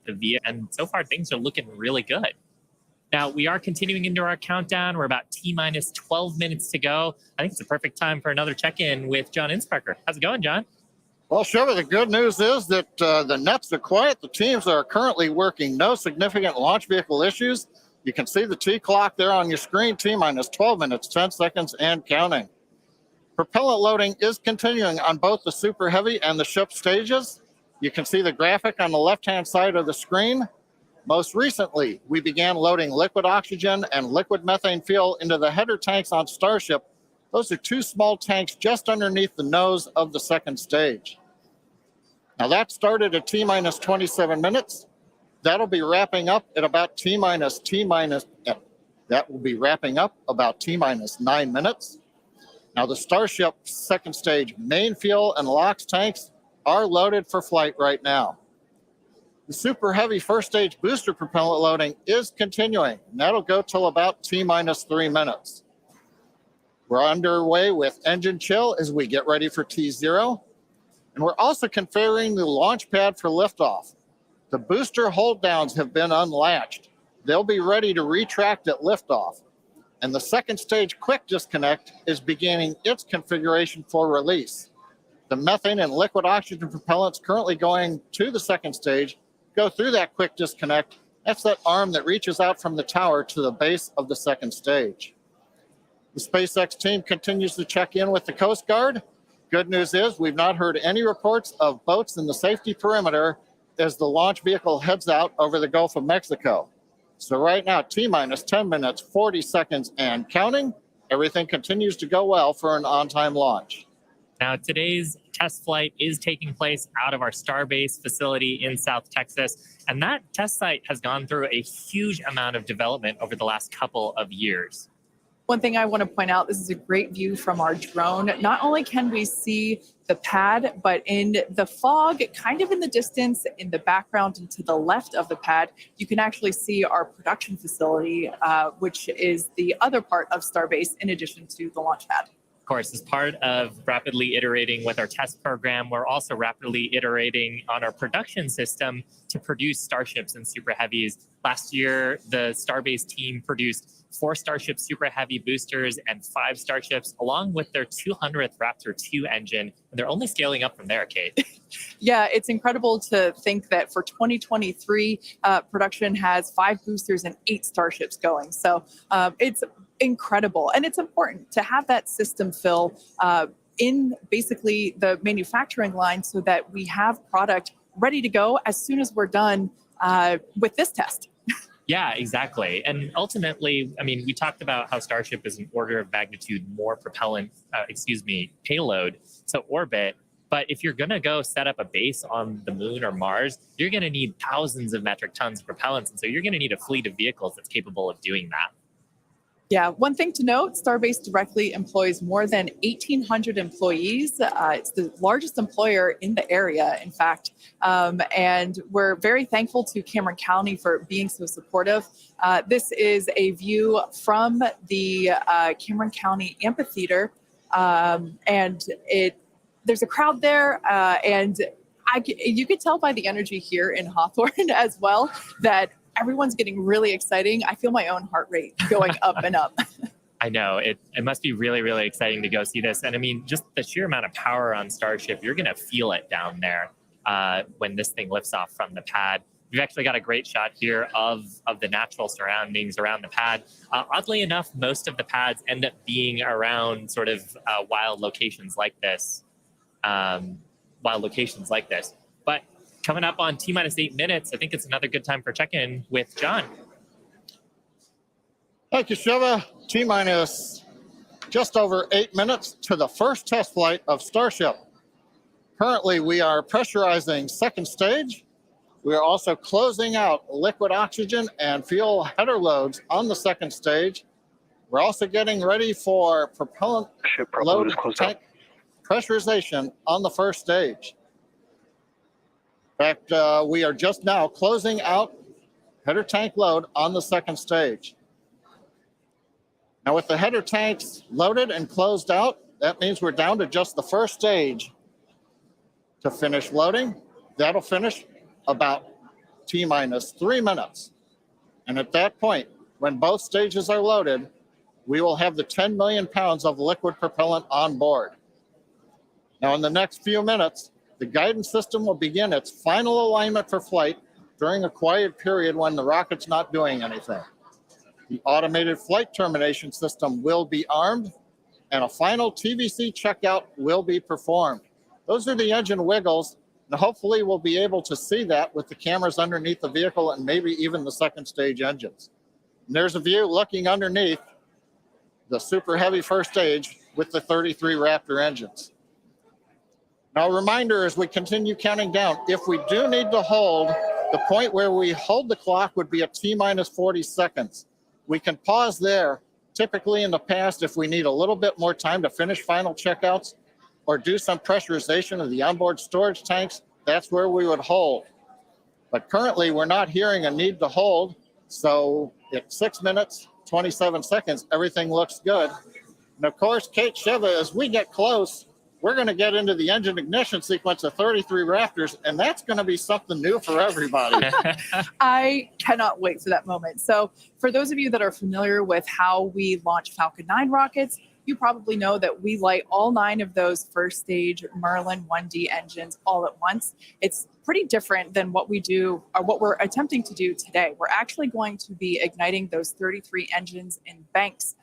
the via, and so far things are looking really good. Now, we are continuing into our countdown. We're about T-minus 12 minutes to go. I think it's a perfect time for another check-in with John Insprecher. How's it going, John? Well, Shiva, the good news is that the nets are quiet. The teams are currently working. No significant launch vehicle issues. You can see the T clock there on your screen, T-minus 12 minutes, 10 seconds, and counting. Propellant loading is continuing on both the Super Heavy and the ship stages. You can see the graphic on the left-hand side of the screen. Most recently, we began loading liquid oxygen and liquid methane fuel into the header tanks on Starship. Those are two small tanks just underneath the nose of the second stage. Now that started at T-minus 27 minutes. That'll be wrapping up at about that will be wrapping up about T-minus 9 minutes. Now the Starship second stage main fuel and LOX tanks are loaded for flight right now. The Super Heavy first stage booster propellant loading is continuing, and that'll go till about T-minus 3 minutes. We're underway with engine chill as we get ready for T0, and we're also configuring the launch pad for liftoff. The booster hold downs have been unlatched. They'll be ready to retract at liftoff, and the second stage quick disconnect is beginning its configuration for release. The methane and liquid oxygen propellants currently going to the second stage go through that quick disconnect. That's that arm that reaches out from the tower to the base of the second stage. The SpaceX team continues to check in with the Coast Guard. Good news is we've not heard any reports of boats in the safety perimeter as the launch vehicle heads out over the Gulf of Mexico. So right now, T-minus 10 minutes, 40 seconds, and counting. Everything continues to go well for an on-time launch. Now, today's test flight is taking place out of our Starbase facility in South Texas, and that test site has gone through a huge amount of development over the last couple of years. One thing I want to point out, this is a great view from our drone. Not only can we see the pad, but in the fog, kind of in the distance, in the background and to the left of the pad, you can actually see our production facility, which is the other part of Starbase in addition to the launch pad. Of course, as part of rapidly iterating with our test program, we're also rapidly iterating on our production system to produce Starships and Super Heavies. Last year, the Starbase team produced 4 Starship Super Heavy boosters and 5 Starships, along with their 200th Raptor 2 engine. And they're only scaling up from there, Kate. Yeah, it's incredible to think that for 2023, production has 5 boosters and 8 Starships going. So it's incredible. And it's important to have that system fill in basically the manufacturing line so that we have product ready to go as soon as we're done with this test. Yeah, exactly. And ultimately, I mean, we talked about how Starship is an order of magnitude more payload to orbit. But if you're going to go set up a base on the moon or Mars, you're going to need thousands of metric tons of propellants. And so you're going to need a fleet of vehicles that's capable of doing that. Yeah, one thing to note, Starbase directly employs more than 1,800 employees. It's the largest employer in the area, in fact. And we're very thankful to Cameron County for being so supportive. This is a view from the Cameron County Amphitheater. And there's a crowd there. And you could tell by the energy here in Hawthorne as well that everyone's getting really exciting. I feel my own heart rate going up and up. I know. It must be really, really exciting to go see this. And I mean, just the sheer amount of power on Starship, you're going to feel it down there when this thing lifts off from the pad. We've actually got a great shot here of the natural surroundings around the pad. Oddly enough, most of the pads end up being around sort of wild locations like this. But coming up on T-minus 8 minutes, I think it's another good time for check-in with John. Thank you, Shiva. T-minus just over 8 minutes to the first test flight of Starship. Currently, we are pressurizing second stage. We are also closing out liquid oxygen and fuel header loads on the second stage. We're also getting ready for propellant load tank pressurization on the first stage. In fact, we are just now closing out header tank load on the second stage. Now with the header tanks loaded and closed out, that means we're down to just the first stage to finish loading. That'll finish about T-minus 3 minutes. And at that point, when both stages are loaded, we will have the 10 million pounds of liquid propellant on board. Now, in the next few minutes, the guidance system will begin its final alignment for flight during a quiet period when the rocket's not doing anything. The automated flight termination system will be armed, and a final TVC checkout will be performed. Those are the engine wiggles, and hopefully we'll be able to see that with the cameras underneath the vehicle and maybe even the second stage engines. And there's a view looking underneath the super heavy first stage with the 33 Raptor engines. Now, a reminder as we continue counting down, if we do need to hold, the point where we hold the clock would be at T-minus 40 seconds. We can pause there. Typically in the past, if we need a little bit more time to finish final checkouts or do some pressurization of the onboard storage tanks, that's where we would hold. But currently, we're not hearing a need to hold. So at 6 minutes, 27 seconds, everything looks good. And of course, Kate Shiva, as we get close, we're going to get into the engine ignition sequence of 33 Raptors, and that's going to be something new for everybody. I cannot wait for that moment. So for those of you that are familiar with how we launch Falcon 9 rockets, you probably know that we light all 9 of those first stage Merlin 1D engines all at once. It's pretty different than what we do or what we're attempting to do today. We're actually going to be igniting those 33 engines in banks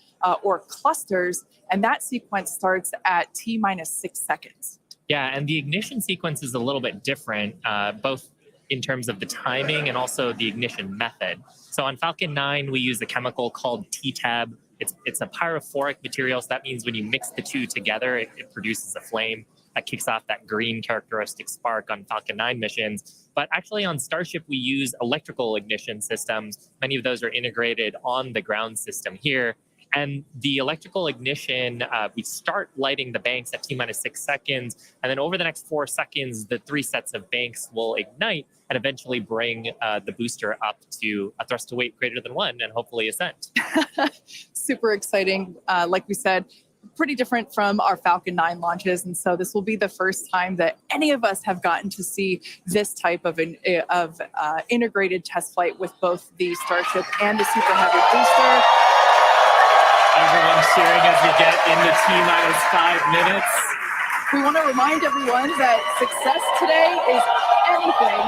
or clusters, and that sequence starts at T-minus 6 seconds. Yeah, and the ignition sequence is a little bit different, both in terms of the timing and also the ignition method. So on Falcon 9, we use a chemical called T-Tab. It's a pyrophoric material, so that means when you mix the two together, it produces a flame that kicks off that green characteristic spark on Falcon 9 missions. But actually on Starship, we use electrical ignition systems. Many of those are integrated on the ground system here. And the electrical ignition, we start lighting the banks at T-minus 6 seconds. And then over the next 4 seconds, the 3 sets of banks will ignite and eventually bring the booster up to a thrust to weight greater than 1 and hopefully ascent. Super exciting. Like we said, pretty different from our Falcon 9 launches. And so this will be the first time that any of us have gotten to see this type of integrated test flight with both the Starship and the Super Heavy booster. Everyone's cheering as we get into T-minus 5 minutes. We want to remind everyone that success today is anything.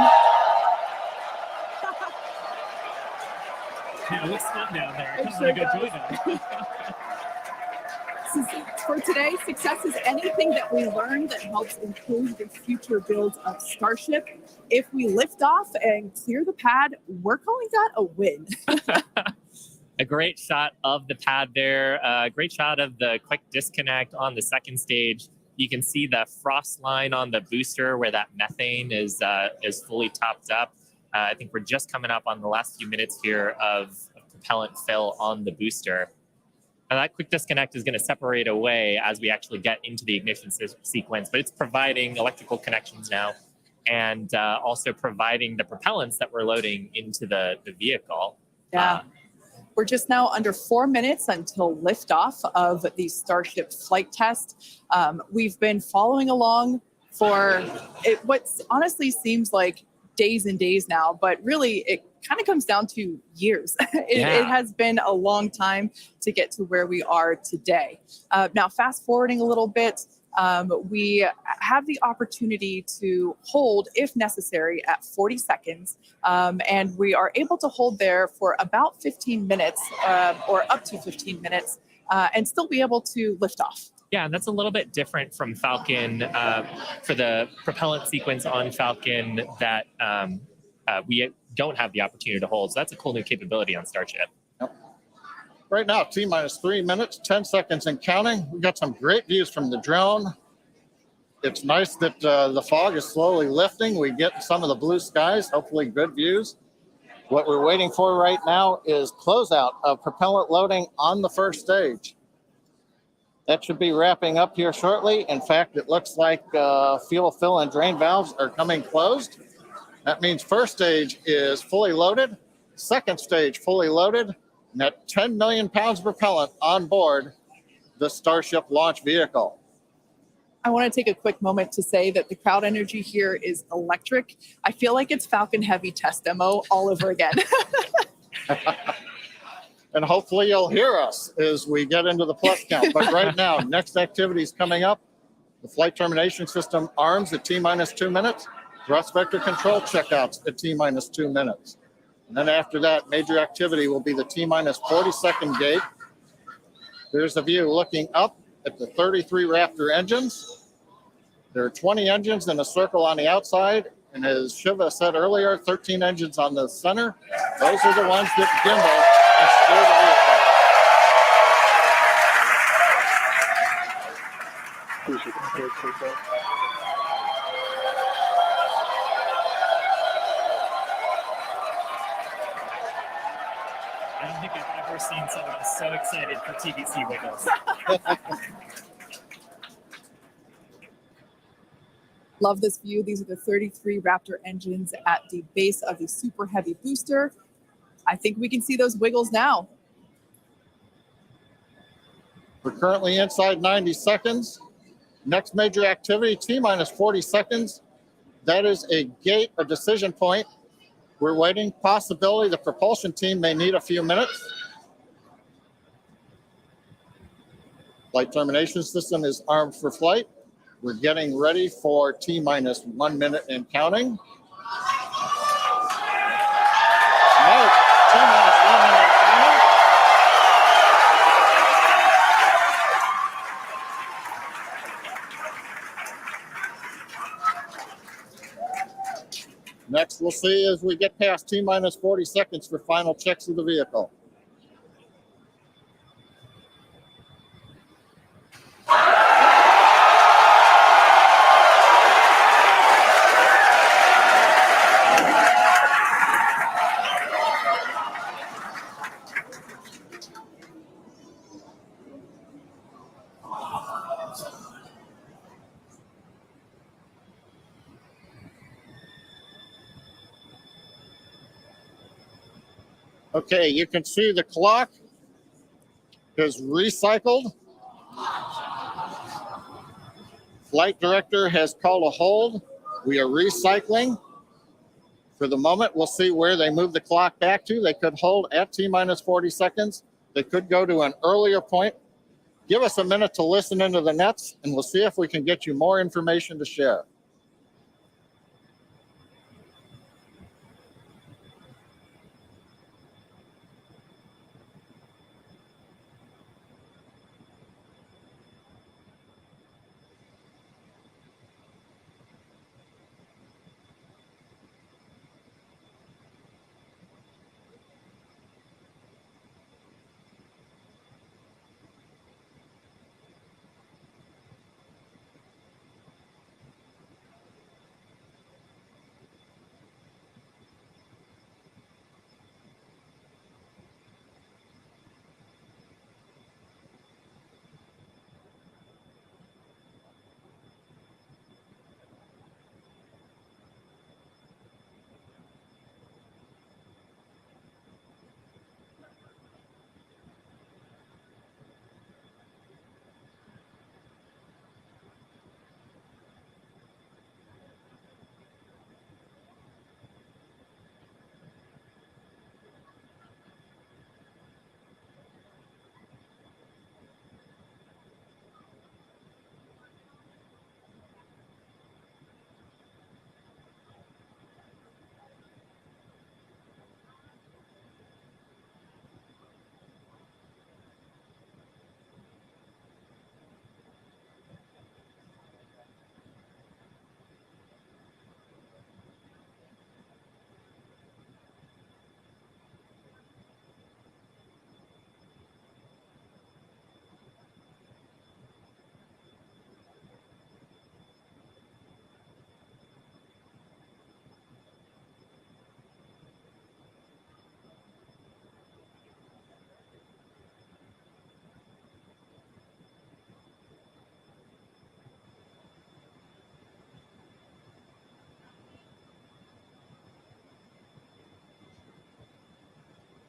Yeah, it looks fun down there. It I'm sure gonna go does. join them. For today, success is anything that we learn that helps improve the future builds of Starship. If we lift off and clear the pad, we're calling that a win. A great shot of the pad there. A great shot of the quick disconnect on the second stage. You can see the frost line on the booster where that methane is fully topped up. I think we're just coming up on the last few minutes here of propellant fill on the booster. And that quick disconnect is going to separate away as we actually get into the ignition sequence, but it's providing electrical connections now and also providing the propellants that we're loading into the vehicle. Yeah. We're just now under 4 minutes until liftoff of the Starship flight test. We've been following along for what honestly seems like days and days now, but really it kind of comes down to years. It has been a long time to get to where we are today. Now, fast forwarding a little bit, we have the opportunity to hold, if necessary, at 40 seconds. And we are able to hold there for about 15 minutes or up to 15 minutes and still be able to lift off. Yeah, and that's a little bit different from Falcon for the propellant sequence on Falcon that we don't have the opportunity to hold. So that's a cool new capability on Starship. Yep. Right now, T-minus 3 minutes, 10 seconds and counting. We've got some great views from the drone. It's nice that the fog is slowly lifting. We get some of the blue skies, hopefully good views. What we're waiting for right now is closeout of propellant loading on the first stage. That should be wrapping up here shortly. In fact, it looks like fuel fill and drain valves are coming closed. That means first stage is fully loaded, second stage fully loaded, and at 10 million pounds of propellant on board the Starship launch vehicle. I want to take a quick moment to say that the crowd energy here is electric. I feel like it's Falcon Heavy test demo all over again. And hopefully you'll hear us as we get into the plus count. But right now, next activity is coming up. The flight termination system arms at T-minus 2 minutes. Thrust vector control checkouts at T-minus 2 minutes. And then after that, major activity will be the T-minus 40-second gate. There's a view looking up at the 33 Raptor engines. There are 20 engines in a circle on the outside. And as Shiva said earlier, 13 engines on the center. Those are the ones that gimbal and steer the vehicle. I don't think I've ever seen someone so excited for TBC wiggles. Love this view. These are the 33 Raptor engines at the base of the Super Heavy booster. I think we can see those wiggles now. We're currently inside 90 seconds. Next major activity, T-minus 40 seconds. That is a gate, a decision point. We're waiting. Possibility the propulsion team may need a few minutes. Flight termination system is armed for flight. We're getting ready for T-minus 1 minute and counting. Mark, T-minus 1 minute and counting. Next, we'll see as we get past T-minus 40 seconds for final checks of the vehicle. Okay, you can see the clock is recycled. Flight director has called a hold. We are recycling. For the moment, we'll see where they move the clock back to. They could hold at T-minus 40 seconds. They could go to an earlier point. Give us a minute to listen into the nets, and we'll see if we can get you more information to share.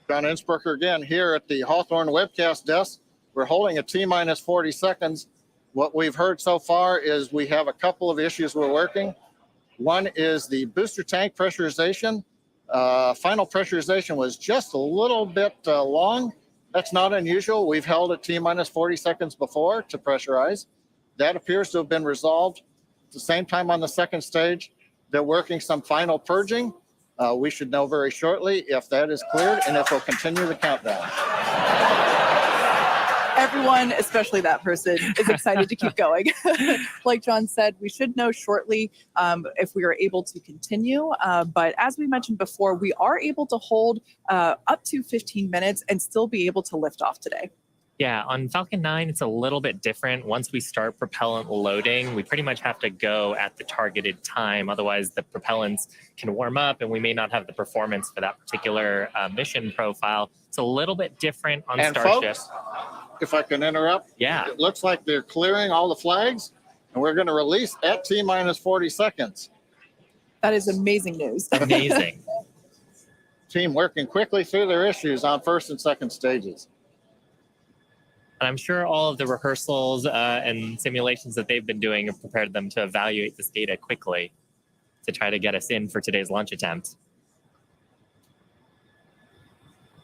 John Innsbrucker again here at the Hawthorne webcast desk. We're holding a T-minus 40 seconds. What we've heard so far is we have a couple of issues we're working. One is the booster tank pressurization. Final pressurization was just a little bit long. That's not unusual. We've held at T-minus 40 seconds before to pressurize. That appears to have been resolved. At the same time on the second stage, they're working some final purging. We should know very shortly if that is cleared and if we'll continue the countdown. Everyone, especially that person, is excited to keep going. Like John said, we should know shortly if we are able to continue. But as we mentioned before, we are able to hold up to 15 minutes and still be able to lift off today. Yeah, on Falcon 9, it's a little bit different. Once we start propellant loading, we pretty much have to go at the targeted time. Otherwise, the propellants can warm up and we may not have the performance for that particular mission profile. It's a little bit different on Starship. Folks, if I can interrupt, yeah, it looks like they're clearing all the flags and we're going to release at T-minus 40 seconds. That is amazing news. Amazing. Team working quickly through their issues on first and second stages. And I'm sure all of the rehearsals and simulations that they've been doing have prepared them to evaluate this data quickly to try to get us in for today's launch attempt.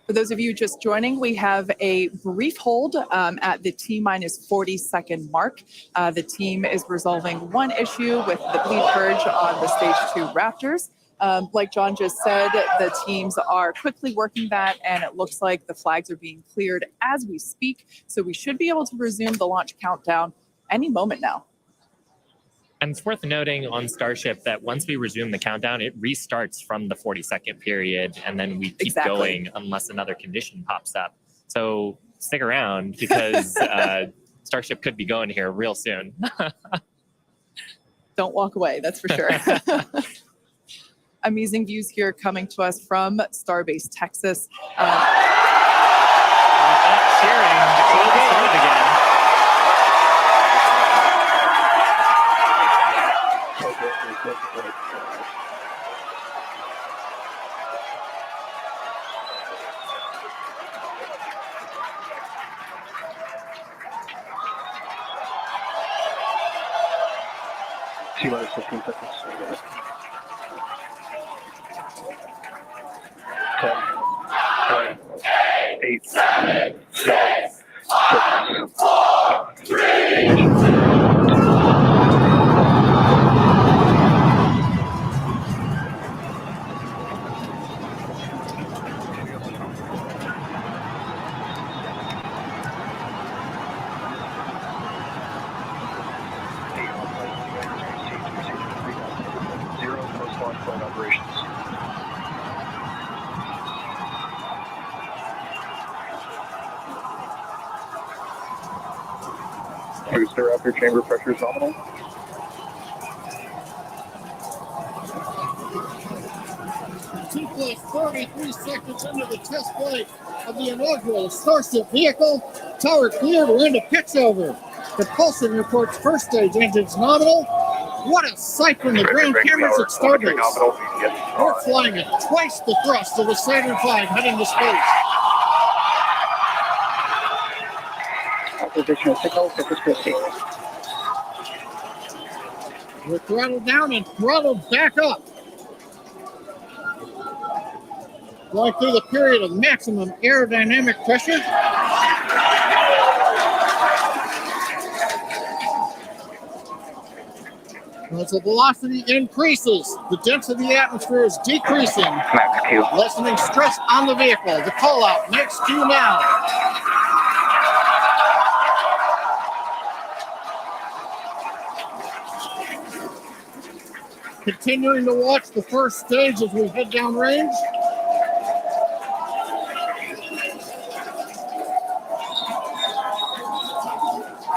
For those of you just joining, we have a brief hold at the T-minus 40 second mark. The team is resolving one issue with the bleed purge on the stage 2 Raptors. Like John just said, the teams are quickly working that, and it looks like the flags are being cleared as we speak. So we should be able to resume the launch countdown any moment now. And it's worth noting on Starship that once we resume the countdown, it restarts from the 40-second period, and then we keep going unless another condition pops up. So stick around because Starship could be going here real soon. Don't walk away, that's for sure. Amazing views here coming to us from Starbase, Texas. Cheering before we start again. T-minus 15 seconds. 10, 9, 8, 7, 6, 5, 3, operations. Booster upper chamber pressure is nominal. T-plus 43 seconds into the test flight of the inaugural Starship vehicle. Tower cleared, we're into pitch over. Propulsion reports first stage engines nominal. What a sight from the ground cameras at Starbase. We're flying at twice the thrust of the Saturn V heading to space. Operational signal, surface 15. We're throttled down and throttled back up. Going through the period of maximum aerodynamic pressure. As the velocity increases, the density of the atmosphere is decreasing, lessening stress on the vehicle. The call out, next Q now. Continuing to watch the first stage as we head down range.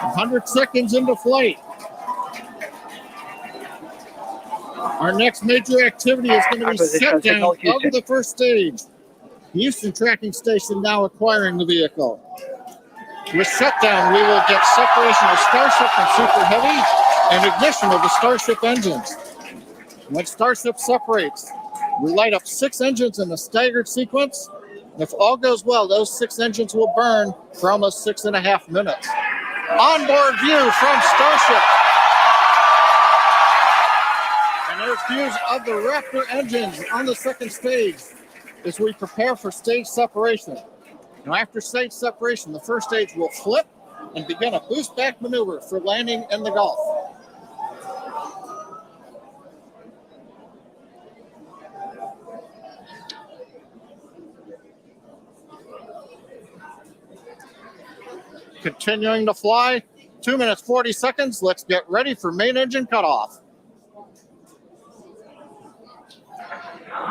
A 100 seconds into flight. Our next major activity is going to be shutdown of the first stage. The Houston tracking station now acquiring the vehicle. With shutdown, we will get separation of Starship from Super Heavy and ignition of the Starship engines. When Starship separates, we light up 6 engines in a staggered sequence. If all goes well, those 6 engines will burn for almost 6.5 minutes. onboard view from Starship. And there's views of the Raptor engines on the second stage as we prepare for stage separation. Now, after stage separation, the first stage will flip and begin a boost back maneuver for landing in the Gulf. Continuing to fly, 2 minutes, 40 seconds. Let's get ready for main engine cutoff.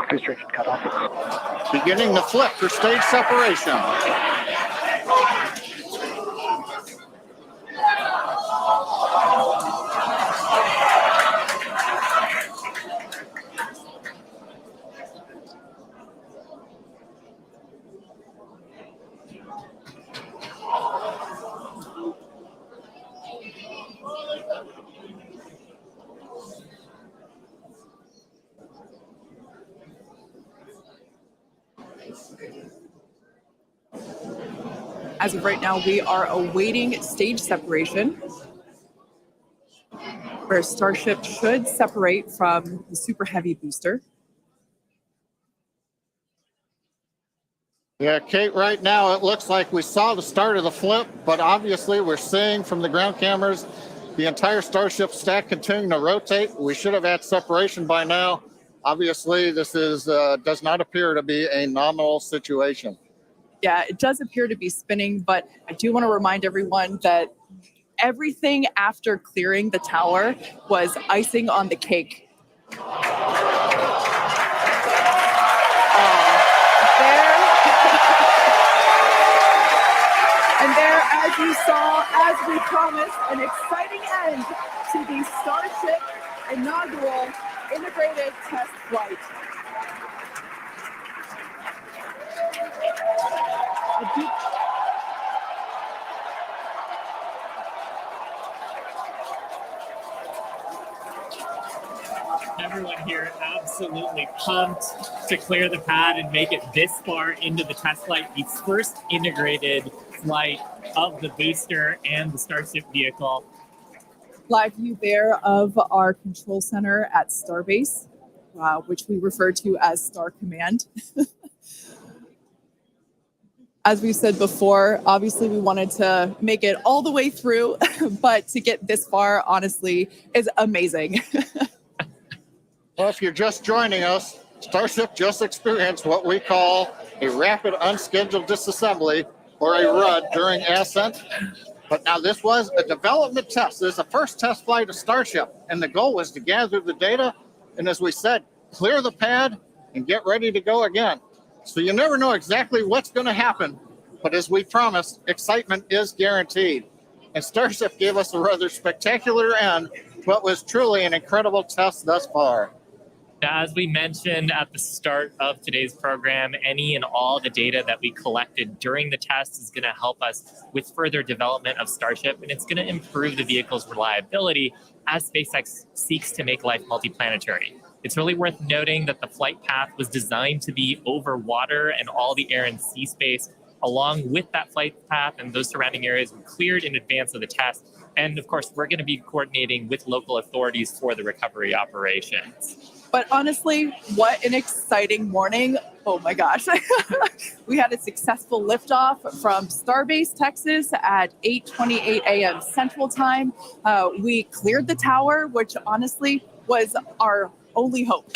Booster engine cutoff. Beginning the flip for stage separation. As of right now, we are awaiting stage separation, where Starship should separate from the Super Heavy booster. Yeah, Kate, right now it looks like we saw the start of the flip, but obviously we're seeing from the ground cameras the entire Starship stack continuing to rotate. We should have had separation by now. Obviously, this is does not appear to be a nominal situation. Yeah, it does appear to be spinning, but I do want to remind everyone that everything after clearing the tower was icing on the cake. There, and there, as you saw, as we promised, an exciting end to the Starship inaugural integrated test flight. Everyone here absolutely pumped to clear the pad and make it this far into the test flight, the first integrated flight of the booster and the Starship vehicle. Live view there of our control center at Starbase, which we refer to as Star Command. As we said before, obviously we wanted to make it all the way through, but to get this far, honestly, is amazing. Well, if you're just joining us, Starship just experienced what we call a rapid unscheduled disassembly, or a RUD, during ascent. But now this was a development test. This is the first test flight of Starship, and the goal was to gather the data, and as we said, clear the pad and get ready to go again. So you never know exactly what's going to happen, but as we promised, excitement is guaranteed. And Starship gave us a rather spectacular end to what was truly an incredible test thus far. Now, as we mentioned at the start of today's program, any and all the data that we collected during the test is going to help us with further development of Starship, and it's going to improve the vehicle's reliability as SpaceX seeks to make life multiplanetary. It's really worth noting that the flight path was designed to be over water and all the air and sea space. Along with that flight path and those surrounding areas were cleared in advance of the test. And of course, we're going to be coordinating with local authorities for the recovery operations. But honestly, what an exciting morning. Oh my gosh. We had a successful liftoff from Starbase, Texas at 8:28 a.m. Central Time. We cleared the tower, which honestly was our only hope.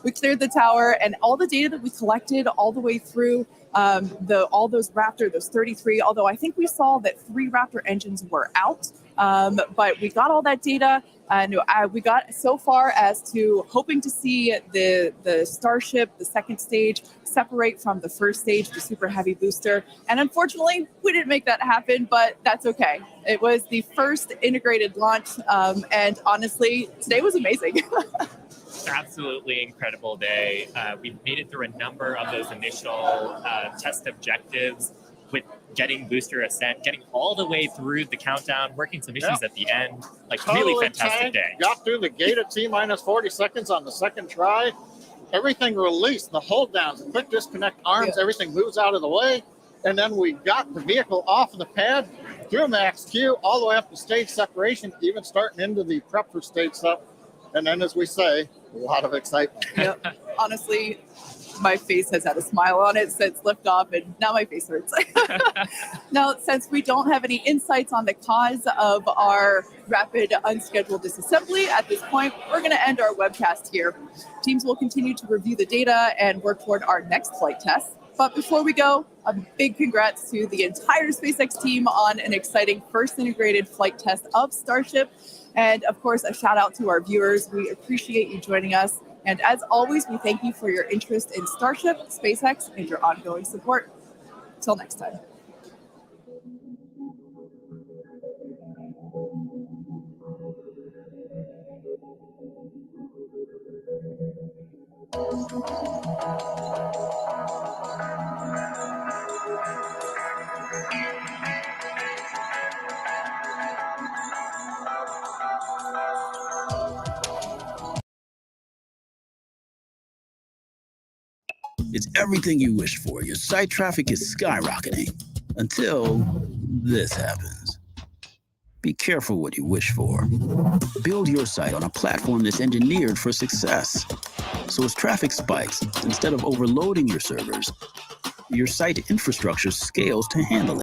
We cleared the tower, and all the data that we collected all the way through all those Raptor, those 33, although I think we saw that 3 Raptor engines were out. But we got all that data, and we got so far as to hoping to see the Starship, the second stage, separate from the first stage, the Super Heavy booster. And unfortunately, we didn't make that happen, but that's okay. It was the first integrated launch, and honestly, today was amazing. Absolutely incredible day. We made it through a number of those initial test objectives with getting booster ascent, getting all the way through the countdown, working some issues at the end. Like, really fantastic day. Got through the gate at T-minus 40 seconds on the second try. Everything released, the hold downs, the quick disconnect arms, everything moves out of the way. And then we got the vehicle off of the pad. through max Q, all the way up to stage separation, even starting into the prep for stage up. And then, as we say, a lot of excitement. Yep. Honestly, my face has had a smile on it since liftoff, and now my face hurts. Now, since we don't have any insights on the cause of our rapid unscheduled disassembly at this point, we're going to end our webcast here. Teams will continue to review the data and work toward our next flight test. But before we go, a big congrats to the entire SpaceX team on an exciting first integrated flight test of Starship. And of course, a shout out to our viewers. We appreciate you joining us. And as always, we thank you for your interest in Starship, SpaceX, and your ongoing support. Till next time. It's everything you wish for. Your site traffic is skyrocketing until this happens. Be careful what you wish for. Build your site on a platform that's engineered for success. So as traffic spikes, instead of overloading your servers, your site infrastructure scales to handle it.